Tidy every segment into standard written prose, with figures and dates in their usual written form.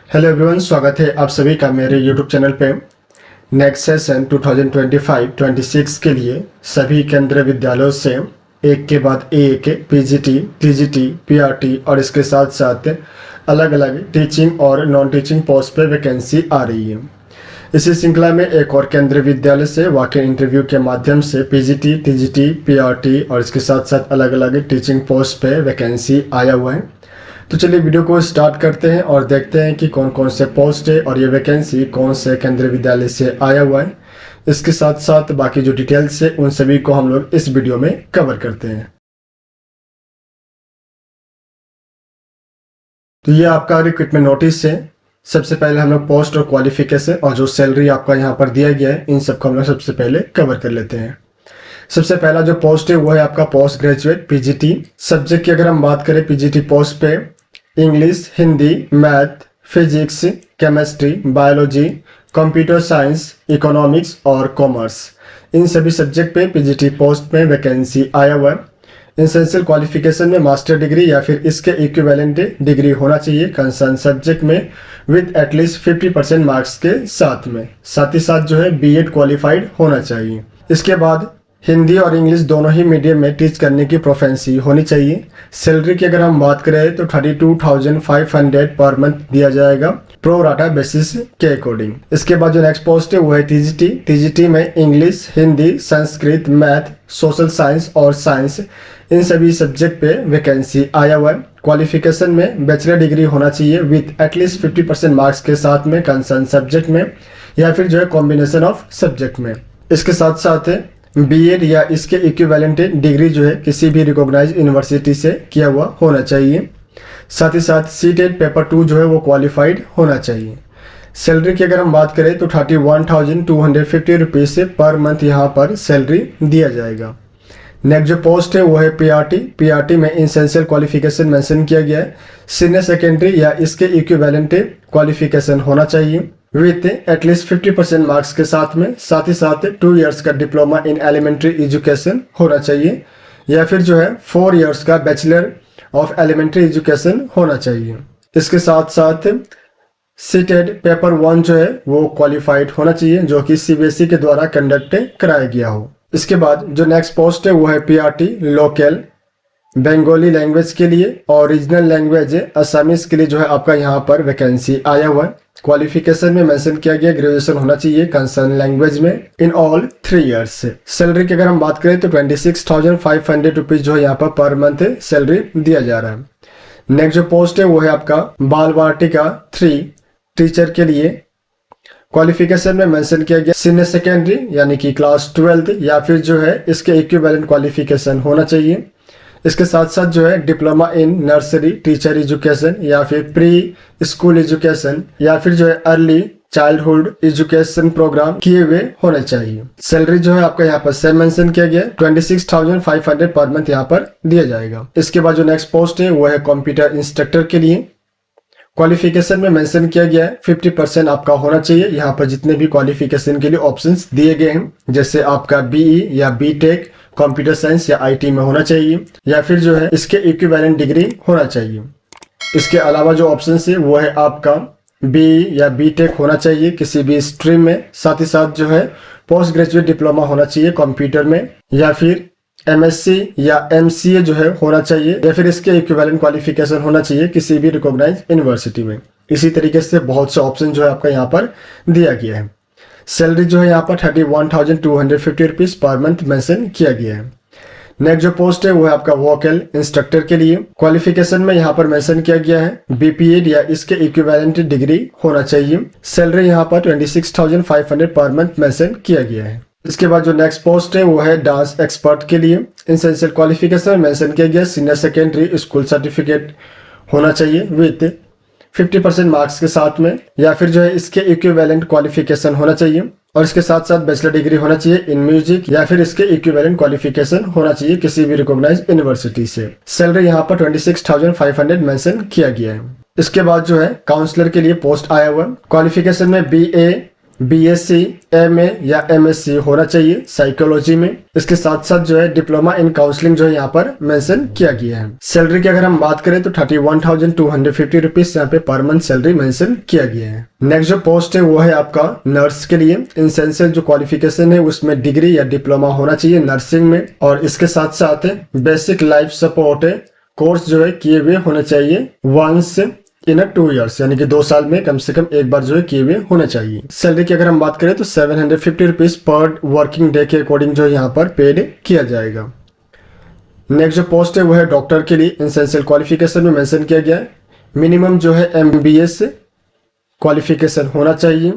Hello everyone, स्वागत है आप सभी का मेरे यूट्यूब चैनल पे। नेक्स्ट सेशन 2025-26 के लिए सभी केंद्रीय विद्यालयों से एक के बाद एक पीजीटी, टीजीटी, पीआरटी और इसके साथ साथ अलग अलग टीचिंग और नॉन टीचिंग पोस्ट पे वैकेंसी आ रही है। इसी श्रृंखला में एक और केंद्रीय विद्यालय से वॉक इन इंटरव्यू के माध्यम से पीजीटी, टीजीटी, पीआरटी और इसके साथ साथ अलग अलग टीचिंग पोस्ट पे वैकेंसी आया हुआ है। तो चलिए वीडियो को स्टार्ट करते हैं और देखते हैं कि कौन कौन से पोस्ट है और ये वैकेंसी कौन से केंद्रीय विद्यालय से आया हुआ है। इसके साथ साथ बाकी जो डिटेल्स है उन सभी को हम लोग इस वीडियो में कवर करते हैं। तो ये आपका रिक्रूटमेंट नोटिस है। सबसे पहले हम लोग पोस्ट और क्वालिफिकेशन और जो सैलरी आपका यहाँ पर दिया गया है इन सबको हम लोग सबसे पहले कवर कर लेते हैं। सबसे पहला जो पोस्ट है वो है आपका पोस्ट ग्रेजुएट पीजीटी। सब्जेक्ट की अगर हम बात करें पीजीटी पोस्ट पे English, Hindi, math, physics, chemistry, biology, computer science, economics और कॉमर्स, इन सभी सब्जेक्ट पे पीजीटी पोस्ट में वैकेंसी आया हुआ है। एसेंशियल क्वालिफिकेशन में मास्टर डिग्री या फिर इसके इक्विवेलेंट डिग्री होना चाहिए कंसर्न सब्जेक्ट में विद एटलीस्ट 50% मार्क्स के साथ में। साथ ही साथ जो है बीएड क्वालिफाइड होना चाहिए। इसके बाद हिंदी और इंग्लिश दोनों ही मीडियम में टीच करने की प्रोफेंसी होनी चाहिए। सैलरी की अगर हम बात करें तो 32,500 पर मंथ दिया जाएगा प्रो राटा बेसिस के अकॉर्डिंग। इसके बाद जो नेक्स्ट पोस्ट है वो है टीजीटी। टीजीटी में English, Hindi, Sanskrit, math, social science और साइंस, इन सभी सब्जेक्ट पे वैकेंसी आया हुआ है। क्वालिफिकेशन में बैचलर डिग्री होना चाहिए विथ एटलीस्ट 50% मार्क्स के साथ में कंसर्न सब्जेक्ट में या फिर जो है कॉम्बिनेशन ऑफ सब्जेक्ट में। इसके साथ साथ बीएड या इसके इक्विवेलेंट डिग्री जो है किसी भी रिकॉग्नाइज्ड यूनिवर्सिटी से किया हुआ होना चाहिए। साथ ही साथ सीटेट पेपर 2 जो है वो क्वालिफाइड होना चाहिए। सैलरी की अगर हम बात करें तो 31,250 रुपीज़ से पर मंथ यहाँ पर सैलरी दिया जाएगा। नेक्स्ट जो पोस्ट है वो है पीआरटी। पीआरटी में एसेंशियल क्वालिफिकेशन मेंशन किया गया है सीनियर सेकेंडरी या इसके इक्विवेलेंट क्वालिफिकेशन होना चाहिए विथ एटलीस्ट 50% मार्क्स के साथ में। साथ ही साथ 2 इयर्स का डिप्लोमा इन एलिमेंट्री एजुकेशन होना चाहिए या फिर जो है 4 इयर्स का बैचलर ऑफ एलिमेंट्री एजुकेशन होना चाहिए। इसके साथ साथ सीटेड पेपर 1 जो है वो क्वालिफाइड होना चाहिए जो कि सीबीएसई के द्वारा कंडक्ट कराया गया हो। इसके बाद जो नेक्स्ट पोस्ट है वो है पीआरटी लोकल बंगाली लैंग्वेज के लिए और रीजनल लैंग्वेज असमीज के लिए जो है आपका यहाँ पर वैकेंसी आया हुआ है। क्वालिफिकेशन में मेंशन किया गया ग्रेजुएशन होना चाहिए कंसर्न लैंग्वेज में इन ऑल 3 इयर्स से। सैलरी की अगर हम बात करें तो 26,500 रुपीज जो है यहाँ पर मंथ सैलरी दिया जा रहा है। नेक्स्ट जो पोस्ट है वो है आपका बाल वाटिका 3 टीचर के लिए। क्वालिफिकेशन में मेंशन किया गया सीनियर सेकेंडरी यानी कि क्लास 12 या फिर जो है इसके इक्विवेलेंट क्वालिफिकेशन होना चाहिए। इसके साथ साथ जो है diploma in nursery teacher education या फिर प्री स्कूल एजुकेशन या फिर जो है अर्ली चाइल्डहुड एजुकेशन प्रोग्राम किए हुए होने चाहिए। सैलरी जो है आपका यहाँ पर सेम मेंशन किया गया 26,500 पर मंथ यहाँ पर दिया जाएगा। इसके बाद जो नेक्स्ट पोस्ट है वो है कंप्यूटर इंस्ट्रक्टर के लिए। क्वालिफिकेशन में मेंशन किया गया है 50% आपका होना चाहिए। यहाँ पर जितने भी क्वालिफिकेशन के लिए ऑप्शंस दिए गए हैं जैसे आपका बीई या बीटेक कंप्यूटर साइंस या आईटी में होना चाहिए या फिर जो है इसके इक्विवेलेंट डिग्री होना चाहिए। इसके अलावा जो ऑप्शन है वो है आपका बीई या बीटेक होना चाहिए किसी भी स्ट्रीम में। साथ ही साथ जो है पोस्ट ग्रेजुएट डिप्लोमा होना चाहिए कंप्यूटर में या फिर एमएससी या एमसीए जो है होना चाहिए या फिर इसके इक्विवेलेंट क्वालिफिकेशन होना चाहिए किसी भी रिकॉग्नाइज्ड यूनिवर्सिटी में। इसी तरीके से बहुत से ऑप्शन जो है आपका यहाँ पर दिया गया है। सैलरी जो है यहाँ पर 31,250 रुपीज पर मंथ मेंशन किया गया है। नेक्स्ट जो पोस्ट है वो है आपका वोकल इंस्ट्रक्टर के लिए। क्वालिफिकेशन में यहाँ पर मेंशन किया गया है बीपीएड या इसके इक्विवेलेंट डिग्री होना चाहिए। सैलरी यहाँ पर 26,500 पर मंथ मेंशन किया गया है। इसके बाद जो नेक्स्ट पोस्ट है वो है डांस एक्सपर्ट के लिए। एसेंशियल क्वालिफिकेशन में मेंशन किया गया सीनियर सेकेंडरी स्कूल सर्टिफिकेट होना चाहिए विथ 50% मार्क्स के साथ में या फिर जो है इसके इक्विवेलेंट क्वालिफिकेशन होना चाहिए और इसके साथ साथ बैचलर डिग्री होना चाहिए इन म्यूजिक या फिर इसके इक्विवेलेंट क्वालिफिकेशन होना चाहिए किसी भी रिकॉग्नाइज्ड यूनिवर्सिटी से। सैलरी यहाँ पर 26,500 मेंशन किया गया है। इसके बाद जो है काउंसलर के लिए पोस्ट आया हुआ। क्वालिफिकेशन में बीए बीएससी, एमए या एमएससी होना चाहिए साइकोलॉजी में। इसके साथ साथ जो है डिप्लोमा इन काउंसलिंग जो है यहाँ पर मेंशन किया गया है। सैलरी की अगर हम बात करें तो 31,250 रुपीज यहाँ पे पर मंथ सैलरी मेंशन किया गया है। नेक्स्ट जो पोस्ट है वो है आपका नर्स के लिए। एसेंशियल जो क्वालिफिकेशन है उसमें डिग्री या डिप्लोमा होना चाहिए नर्सिंग में, और इसके साथ साथ बेसिक लाइफ सपोर्ट कोर्स जो है किए हुए होने चाहिए वंस इन 2 years, यानी कि 2 साल में कम से कम एक बार जो है किए हुए होने चाहिए। सैलरी की अगर हम बात करें तो 750 रुपीज पर वर्किंग डे के अकॉर्डिंग जो यहाँ पर पेड किया जाएगा। नेक्स्ट जो पोस्ट है वो है डॉक्टर के लिए। एसेंशियल क्वालिफिकेशन में मेंशन किया गया है मिनिमम जो है MBS क्वालिफिकेशन होना चाहिए,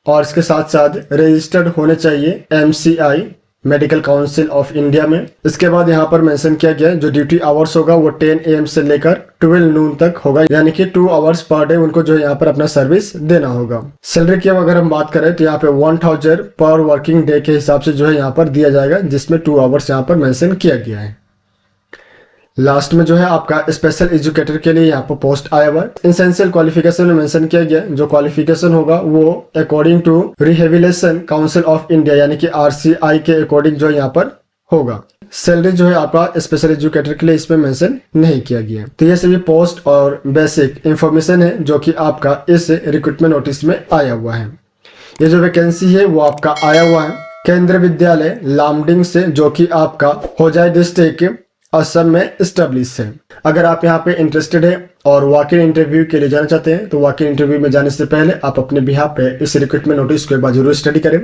और इसके साथ साथ रजिस्टर्ड होने चाहिए MCI medical council of India में। इसके बाद यहाँ पर मेंशन किया गया है जो ड्यूटी आवर्स होगा वो 10 AM से लेकर 12 noon तक होगा, यानी कि 2 hours पर डे उनको जो यहाँ पर अपना सर्विस देना होगा। सैलरी की अगर हम बात करें तो यहाँ पे 1000 पर वर्किंग डे के हिसाब से जो है यहाँ पर दिया जाएगा, जिसमें 2 hours यहाँ पर मेंशन किया गया है। लास्ट में जो है आपका स्पेशल एजुकेटर के लिए यहाँ पर पोस्ट आया हुआ है। एसेंशियल क्वालिफिकेशन में मेंशन किया गया जो क्वालिफिकेशन होगा वो according to rehabilitation council of India यानी कि RCI के अकॉर्डिंग जो यहाँ पर होगा। सैलरी जो है आपका स्पेशल एजुकेटर के लिए इसमें मेंशन नहीं किया गया। तो ये सभी पोस्ट और बेसिक इंफॉर्मेशन है जो कि आपका इस रिक्रूटमेंट नोटिस में आया हुआ है। ये जो वैकेंसी है वो आपका आया हुआ है केंद्रीय विद्यालय लामडिंग से, जो कि आपका होजाई डिस्ट्रिक्ट असम में स्टेब्लिश है। अगर आप यहाँ पे इंटरेस्टेड है और वॉक इन इंटरव्यू के लिए जाना चाहते हैं तो वॉक इन इंटरव्यू में जाने से पहले आप अपने बिहाफ पे इस रिक्रूटमेंट नोटिस को एक बार जरूर स्टडी करें।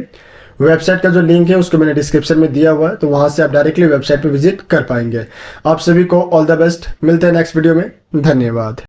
वेबसाइट का जो लिंक है उसको मैंने डिस्क्रिप्शन में दिया हुआ है, तो वहां से आप डायरेक्टली वेबसाइट पे विजिट कर पाएंगे। आप सभी को ऑल द बेस्ट। मिलते हैं नेक्स्ट वीडियो में। धन्यवाद।